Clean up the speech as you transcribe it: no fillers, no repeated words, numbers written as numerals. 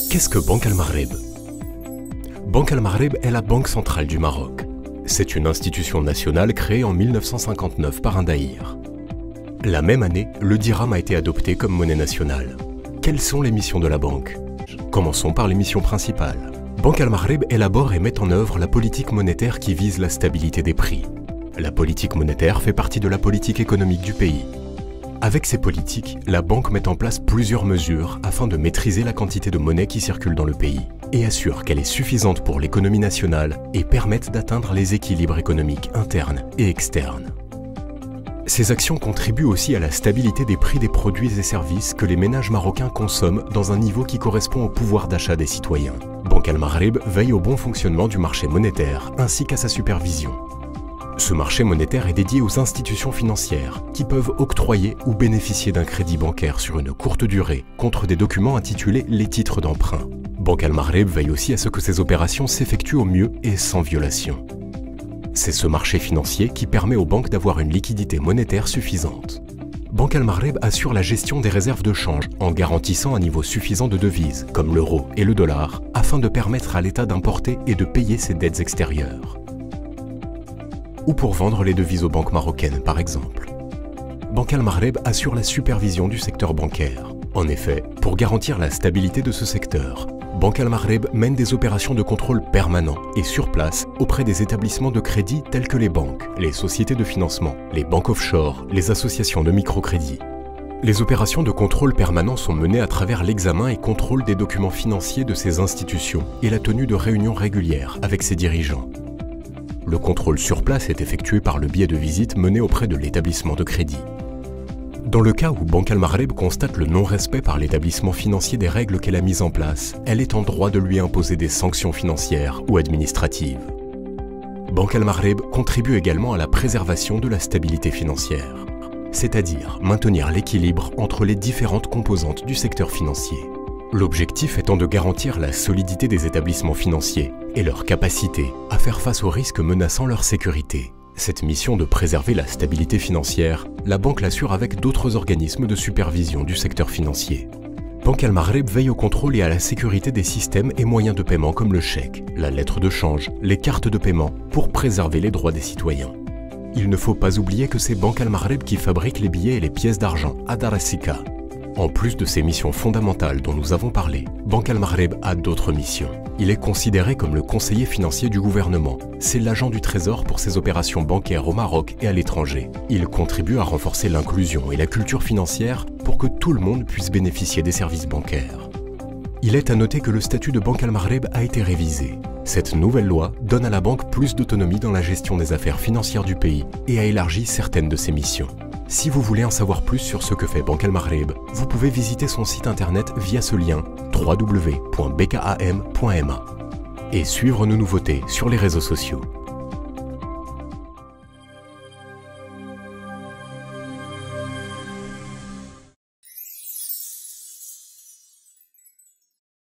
Qu'est-ce que Banque Al Maghreb? Banque Al Maghreb est la banque centrale du Maroc. C'est une institution nationale créée en 1959 par un daïr. La même année, le dirham a été adopté comme monnaie nationale. Quelles sont les missions de la banque? Commençons par les missions principales. Banque Al Maghreb élabore et met en œuvre la politique monétaire qui vise la stabilité des prix. La politique monétaire fait partie de la politique économique du pays. Avec ces politiques, la banque met en place plusieurs mesures afin de maîtriser la quantité de monnaie qui circule dans le pays et assure qu'elle est suffisante pour l'économie nationale et permette d'atteindre les équilibres économiques internes et externes. Ces actions contribuent aussi à la stabilité des prix des produits et services que les ménages marocains consomment dans un niveau qui correspond au pouvoir d'achat des citoyens. Banque Al Maghreb veille au bon fonctionnement du marché monétaire ainsi qu'à sa supervision. Ce marché monétaire est dédié aux institutions financières qui peuvent octroyer ou bénéficier d'un crédit bancaire sur une courte durée contre des documents intitulés les titres d'emprunt. Banque Al Maghreb veille aussi à ce que ces opérations s'effectuent au mieux et sans violation. C'est ce marché financier qui permet aux banques d'avoir une liquidité monétaire suffisante. Banque Al Maghreb assure la gestion des réserves de change en garantissant un niveau suffisant de devises, comme l'euro et le dollar, afin de permettre à l'État d'importer et de payer ses dettes extérieures. Ou pour vendre les devises aux banques marocaines, par exemple. Banque Al Maghreb assure la supervision du secteur bancaire. En effet, pour garantir la stabilité de ce secteur, Banque Al Maghreb mène des opérations de contrôle permanent et sur place auprès des établissements de crédit tels que les banques, les sociétés de financement, les banques offshore, les associations de microcrédit. Les opérations de contrôle permanent sont menées à travers l'examen et contrôle des documents financiers de ces institutions et la tenue de réunions régulières avec ses dirigeants. Le contrôle sur place est effectué par le biais de visites menées auprès de l'établissement de crédit. Dans le cas où Banque Al Maghreb constate le non-respect par l'établissement financier des règles qu'elle a mises en place, elle est en droit de lui imposer des sanctions financières ou administratives. Banque Al Maghreb contribue également à la préservation de la stabilité financière, c'est-à-dire maintenir l'équilibre entre les différentes composantes du secteur financier. L'objectif étant de garantir la solidité des établissements financiers et leur capacité à faire face aux risques menaçant leur sécurité. Cette mission de préserver la stabilité financière, la banque l'assure avec d'autres organismes de supervision du secteur financier. Banque Al Maghreb veille au contrôle et à la sécurité des systèmes et moyens de paiement comme le chèque, la lettre de change, les cartes de paiement pour préserver les droits des citoyens. Il ne faut pas oublier que c'est Banque Al Maghreb qui fabrique les billets et les pièces d'argent à Dar es-Sika. En plus de ces missions fondamentales dont nous avons parlé, Banque Al Maghreb a d'autres missions. Il est considéré comme le conseiller financier du gouvernement. C'est l'agent du Trésor pour ses opérations bancaires au Maroc et à l'étranger. Il contribue à renforcer l'inclusion et la culture financière pour que tout le monde puisse bénéficier des services bancaires. Il est à noter que le statut de Banque Al Maghreb a été révisé. Cette nouvelle loi donne à la banque plus d'autonomie dans la gestion des affaires financières du pays et a élargi certaines de ses missions. Si vous voulez en savoir plus sur ce que fait Banque Al Maghreb, vous pouvez visiter son site internet via ce lien www.bkam.ma et suivre nos nouveautés sur les réseaux sociaux.